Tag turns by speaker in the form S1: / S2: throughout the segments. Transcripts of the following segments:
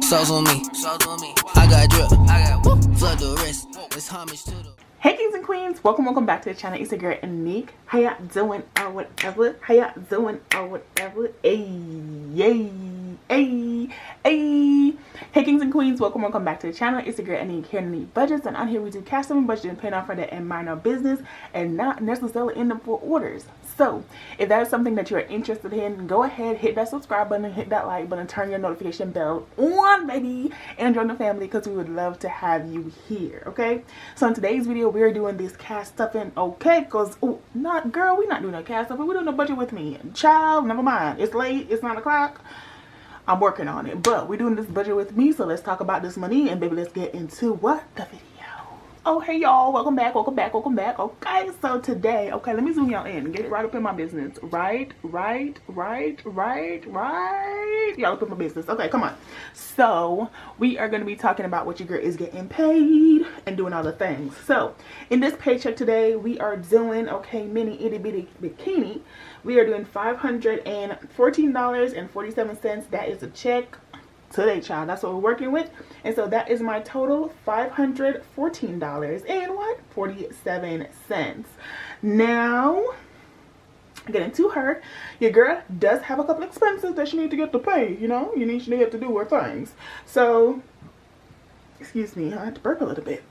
S1: Sauce on me. I got drip. Flood the wrist. It's homage to the.
S2: Hey kings and queens, welcome back to the channel. It's your girl Anique. How y'all doing or whatever? How y'all doing or whatever? Hey. Hey kings and queens, welcome back to the channel. It's your girl Anique here in Anique Budgets, and on here we do cash flow and budget and paying off for that and minor business and not necessarily in the full orders. So if that is something that you're interested in, go ahead, hit that subscribe button, hit that like button, turn your notification bell on, baby, and join the family because we would love to have you here. Okay, so in today's video we're doing this cash stuffing, okay? Because we're not doing no cash stuffing. We're doing a budget with me, child. Never mind, it's late, it's 9 o'clock. I'm working on it, but we're doing this budget with me. So let's talk about this money, and baby, let's get into what the video. Oh, hey y'all, welcome back. Okay, so today, okay, let me zoom y'all in, get it right up in my business. Right. Y'all up in my business. Okay, come on. So we are going to be talking about what your girl is getting paid and doing all the things. So in this paycheck today, we are doing, okay, mini itty bitty bikini. We are doing $514.47. That is a check today, child. That's what we're working with. And so that is my total, $514.47. Now, getting to her, your girl does have a couple expenses that she needs to get to pay. You know, she needs to get to do her things. So, excuse me, I had to burp a little bit.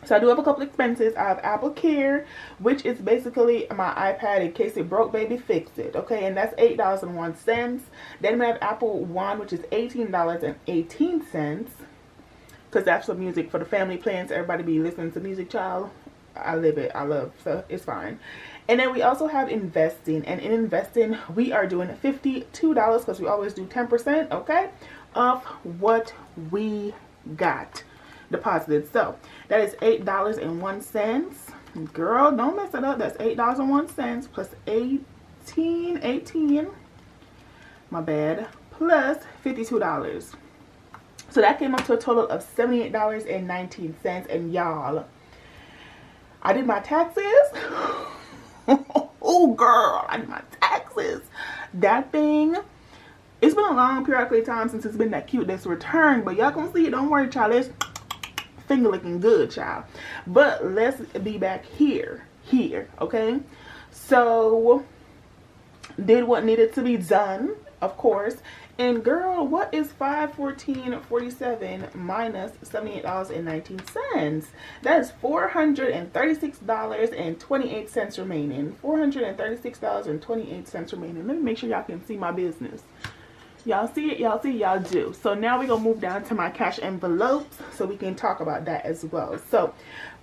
S2: So I do have a couple expenses. I have Apple Care, which is basically my iPad in case it broke, baby, fix it. Okay, and that's $8.01. Then we have Apple One, which is $18.18. Because that's for music for the family plans. Everybody be listening to music, child. I live it. I love, so it's fine. And then we also have investing. And in investing, we are doing $52 because we always do 10%, okay, of what we got deposited. So that is $8.01. Girl, don't mess it up. That's $8.01 plus 18, my bad, plus $52. So that came up to a total of $78.19. And y'all, I did my taxes. Oh girl, I did my taxes. That thing, it's been a long period of time since it's been that cute this return, but y'all gonna see it. Don't worry, child. It's finger looking good, child. But let's be back here, okay? So did what needed to be done, of course. And girl, what is $514.47 minus $78.19? That is $436.28 remaining. $436.28 remaining. Let me make sure y'all can see my business. Y'all see it? Y'all see? Y'all do. So now we're going to move down to my cash envelopes so we can talk about that as well. So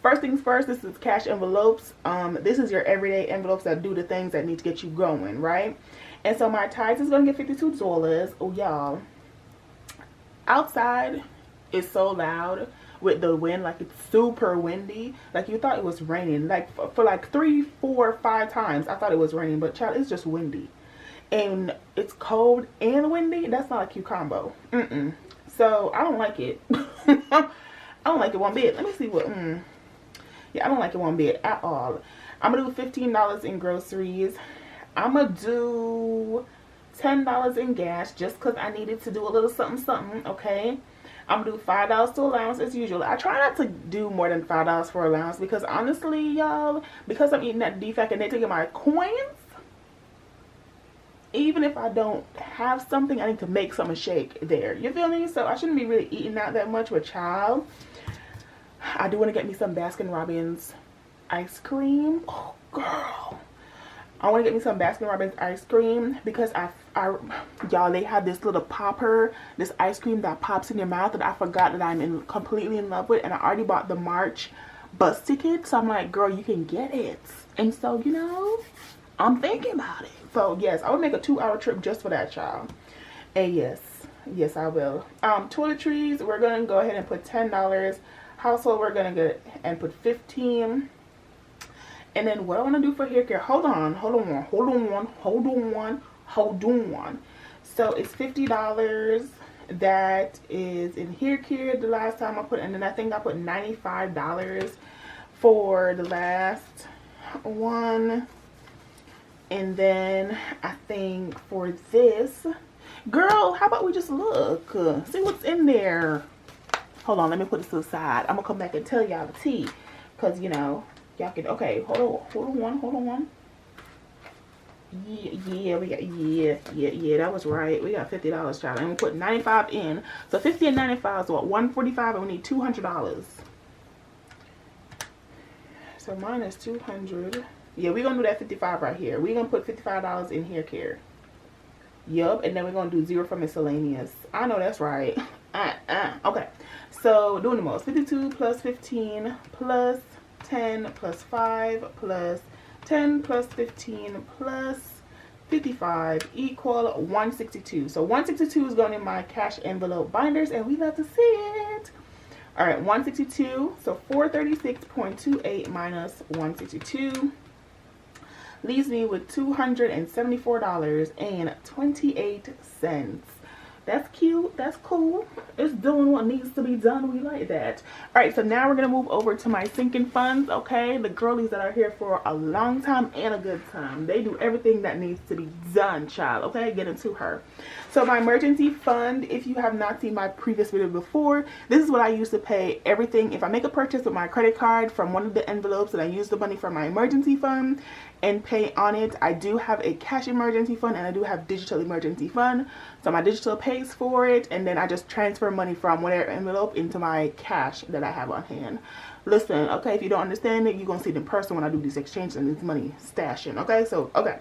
S2: first things first, this is cash envelopes. This is your everyday envelopes that do the things that need to get you going, right? And so my tithes is going to get $52. Oh, y'all. Outside is so loud with the wind. Like, it's super windy. Like, you thought it was raining. Like, for like 3, 4, 5 times, I thought it was raining. But, child, it's just windy. And it's cold and windy. That's not a cute combo. So I don't like it. I don't like it one bit. Let me see what. Yeah, I don't like it one bit at all. I'm gonna do $15 in groceries. I'm gonna do $10 in gas just because I needed to do a little something. Okay. I'm gonna do $5 to allowance as usual. I try not to do more than $5 for allowance because honestly, y'all, because I'm eating that defect and they taking my coins. Even if I don't have something, I need to make something shake there. You feel me? So I shouldn't be really eating out that much with child. I do want to get me some Baskin-Robbins ice cream. Oh, girl. I want to get me some Baskin-Robbins ice cream because y'all, they have this little popper, this ice cream that pops in your mouth that I forgot that I'm completely in love with. And I already bought the March bus ticket. So I'm like, girl, you can get it. And so, you know, I'm thinking about it. So yes, I would make a 2-hour trip just for that, child. And yes, I will. Toiletries, we're gonna go ahead and put $10. Household, we're gonna get and put $15. And then what I want to do for hair care? Hold on. So it's $50. That is in hair care. The last time I put, and then I think I put $95 for the last one. And then I think for this, Girl, how about we just look? See what's in there. Hold on, let me put this to the side. I'm gonna come back and tell y'all the tea. Cause you know, y'all can, okay, hold on. Yeah, we got, yeah, that was right. We got $50, child. And we put 95 in. So 50 and 95 is what, 145, and we need $200. So minus 200. Yeah, we're gonna do that 55 right here. We're gonna put $55 in hair care. Yup, and then we're gonna do 0 for miscellaneous. I know that's right. Okay. So doing the most. 52 plus 15 plus 10 plus 5 plus 10 plus 15 plus 55 equal 162. So 162 is going in my cash envelope binders, and we love to see it. All right, 162. So 436.28 minus 162 leaves me with $274.28. That's cute. That's cool. It's doing what needs to be done. We like that. All right, so now we're going to move over to my sinking funds, okay? The girlies that are here for a long time and a good time. They do everything that needs to be done, child, okay? Get into her. So my emergency fund, if you have not seen my previous video before, this is what I use to pay everything. If I make a purchase with my credit card from one of the envelopes and I use the money from my emergency fund and pay on it, I do have a cash emergency fund and I do have digital emergency fund. So my digital pays for it, and then I just transfer money from whatever envelope into my cash that I have on hand. Listen, okay, if you don't understand it, you're going to see it in person when I do these exchanges and this money stashing, okay? So, okay.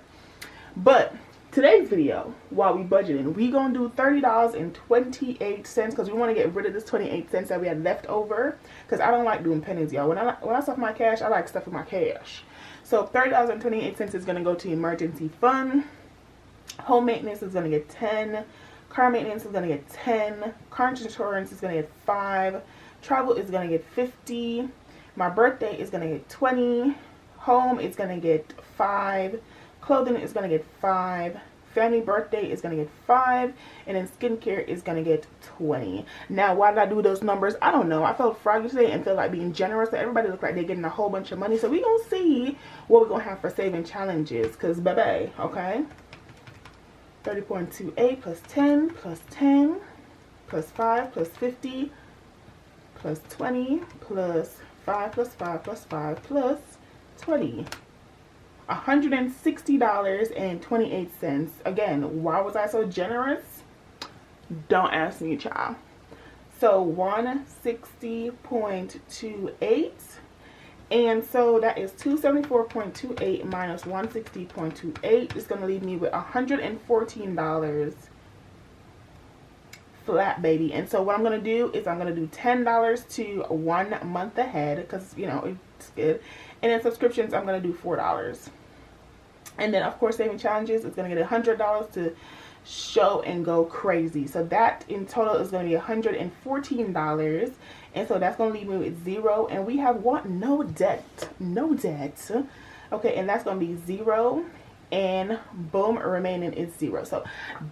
S2: But today's video, while we budgeting, we going to do $30.28 because we want to get rid of this 28 cents that we had left over, because I don't like doing pennies, y'all. When I stuff my cash, I like stuffing my cash. So $30.28 is going to go to emergency fund. Home maintenance is going to get 10. Car maintenance is going to get 10. Car insurance is going to get 5. Travel is going to get 50. My birthday is going to get 20. Home is going to get 5. Clothing is going to get 5. Family birthday is going to get 5. And then skincare is going to get 20. Now, why did I do those numbers? I don't know. I felt froggy today and feel like being generous. So everybody looks like they're getting a whole bunch of money. So we're going to see what we're going to have for saving challenges. Because, baby, okay? 30.28 plus 10 plus 10 plus 5 plus 50 plus 20 plus 5 plus 5 plus 5 plus 20. $160.28. Again, why was I so generous? Don't ask me, child. So 160.28. And so that is 274.28 minus 160.28 is going to leave me with $114 flat, baby. And so what I'm going to do is I'm going to do $10 to 1 month ahead because, you know, it's good. And then subscriptions, I'm going to do $4. And then, of course, saving challenges is going to get $100 to show and go crazy. So that in total is going to be $114. And so that's going to leave me with 0. And we have what? No debt. No debt. Okay, and that's going to be 0. And boom, remaining is 0. So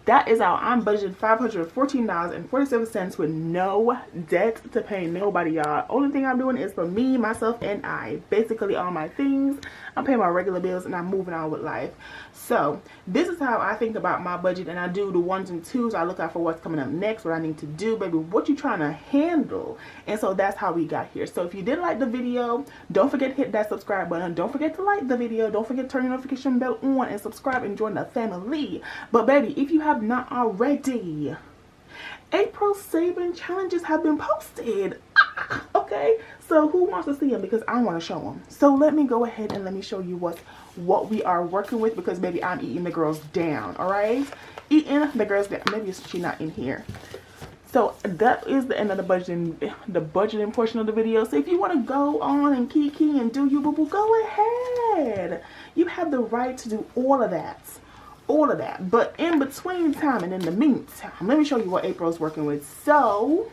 S2: that is how I'm budgeted $514.47 with no debt to pay nobody, y'all. Only thing I'm doing is for me, myself, and I. Basically all my things. I'm paying my regular bills and I'm moving on with life. So this is how I think about my budget, and I do the 1s and 2s. I look out for what's coming up next, what I need to do, baby, what you trying to handle. And so that's how we got here. So if you did like the video, don't forget to hit that subscribe button. Don't forget to like the video. Don't forget to turn your notification bell on and subscribe and join the family. But baby, if you have not already, April saving challenges have been posted. Okay, so who wants to see them? Because I want to show them. So let me go ahead and let me show you what we are working with, because baby, I'm eating the girls down. All right, eating the girls down. Maybe she's not in here. So that is the end of the budgeting portion of the video. So if you want to go on and kiki and do you boo boo, go ahead. You have the right to do all of that. All of that. But in between time and in the meantime, let me show you what April's working with. So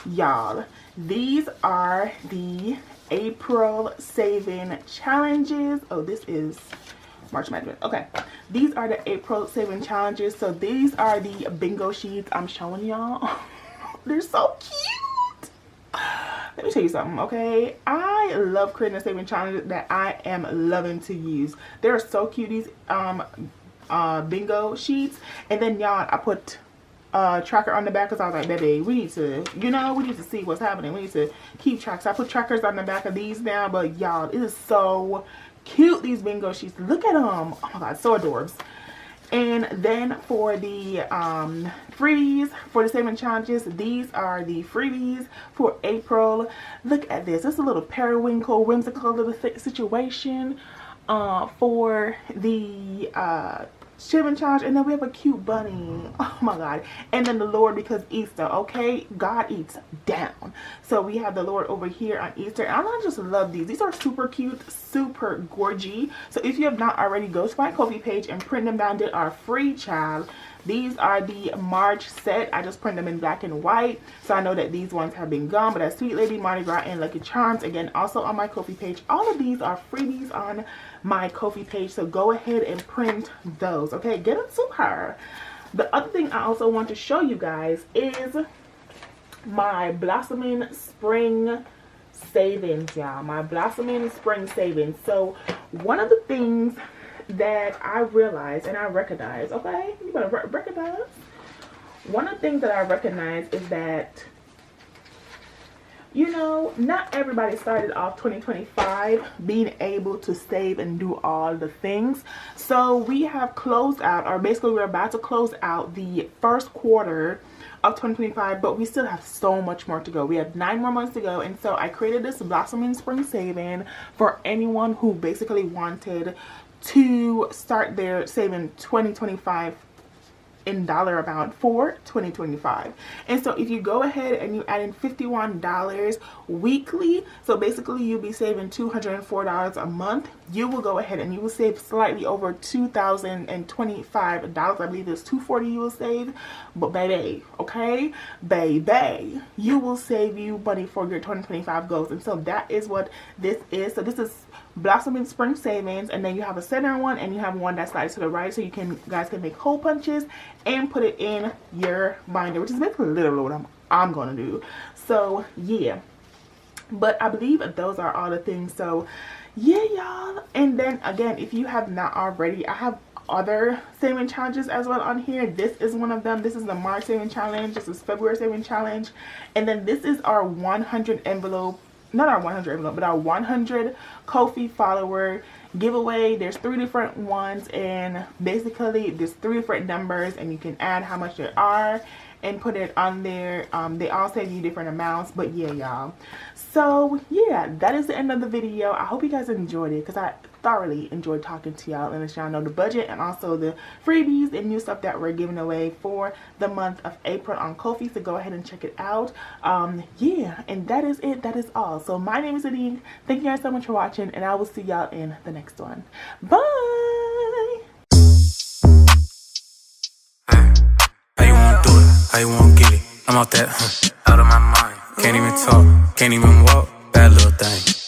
S2: y'all, these are the April saving challenges. Oh, this is March Madness. Okay, these are the April saving challenges. So these are the bingo sheets I'm showing y'all. They're so cute. Let me tell you something, okay? I love creating a saving challenge that I am loving to use. They're so cute. These bingo sheets. And then y'all, I put tracker on the back because I was like, baby, we need to, we need to see what's happening. We need to keep track. So I put trackers on the back of these now. But y'all, it is so cute, these bingo sheets. Look at them. Oh my god, so adorbs. And then for the freebies for the saving challenges, these are the freebies for April. Look at this. It's a little periwinkle, whimsical little situation for the saving challenge. And then we have a cute bunny. Oh my god. And then the Lord, because Easter, okay? God eats down. So we have the Lord over here on Easter. And I just love these. These are super cute, super gorgy. So if you have not already, go to my Ko-fi page and print them down. They are free, child. These are the March set. I just print them in black and white. So I know that these ones have been gone. But that's Sweet Lady, Mardi Gras, and Lucky Charms. Again, also on my Ko-fi page. All of these are freebies on my Ko-fi page. So go ahead and print those. Okay, get them to her. The other thing I also want to show you guys is my Blossoming Spring Savings, y'all. My Blossoming Spring Savings. So one of the things that I realized and I recognize, okay, you better recognize. One of the things that I recognize is that, not everybody started off 2025 being able to save and do all the things. So we have closed out, or basically we're about to close out the first quarter of 2025, but we still have so much more to go. We have 9 more months to go. And so I created this Blossoming Spring Saving for anyone who basically wanted to start their saving 2025 in dollar amount for 2025. And so if you go ahead and you add in $51 weekly, so basically you'll be saving $204 a month. You will go ahead and you will save slightly over $2,025. I believe it's $240 you will save. But baby, okay, baby, you will save you money for your 2025 goals. And so that is what this is. So this is Blossoming Spring Savings, and then you have a center one and you have one that slides to the right, so you guys can make hole punches and put it in your binder, which is basically literally what I'm gonna do. So yeah, but I believe those are all the things. So yeah, y'all. And then again, if you have not already, I have other saving challenges as well on here. This is one of them. This is the March saving challenge. This is February saving challenge, and then this is our 100 envelope, not our 100 envelope, but our 100 Ko-fi follower giveaway. There's 3 different ones, and basically there's 3 different numbers, and you can add how much there are and put it on there. They all save you different amounts. But yeah, y'all, so yeah, that is the end of the video. I hope you guys enjoyed it, because I thoroughly enjoyed talking to y'all and let y'all know the budget and also the freebies and new stuff that we're giving away for the month of April on Ko-fi. So go ahead and check it out. Yeah, and that is it. That is all. So my name is Adine. Thank you guys so much for watching, and I will see y'all in the next one. Bye.
S3: How you wanna do it? How you wanna get it? I'm out that, out of my mind. Can't even talk, can't even walk. Bad little thing.